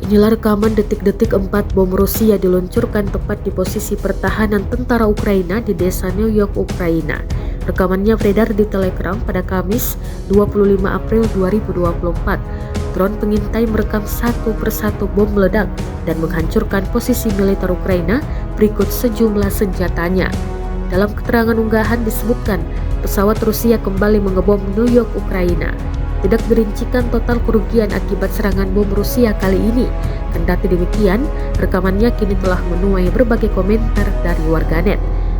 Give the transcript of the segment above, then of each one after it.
Inilah rekaman detik-detik 4 bom Rusia diluncurkan tepat di posisi pertahanan tentara Ukraina di desa New York, Ukraina. Rekamannya beredar di Telegram pada Kamis 25 April 2024. Drone pengintai merekam satu persatu bom meledak dan menghancurkan posisi militer Ukraina berikut sejumlah senjatanya. Dalam keterangan unggahan disebutkan, pesawat Rusia kembali mengebom New York, Ukraina. Tidak dirincikan total kerugian akibat serangan bom Rusia kali ini. Kendati demikian, rekamannya kini telah menuai berbagai komentar dari warganet.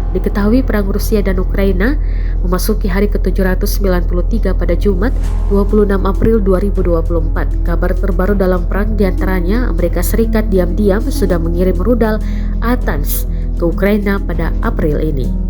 Diketahui perang Rusia dan Ukraina memasuki hari ke-793 pada Jumat 26 April 2024. Kabar terbaru dalam perang diantaranya Amerika Serikat diam-diam sudah mengirim rudal ATACMS ke Ukraina pada April ini.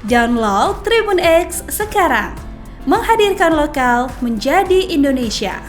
Download Tribun X sekarang, menghadirkan lokal menjadi Indonesia.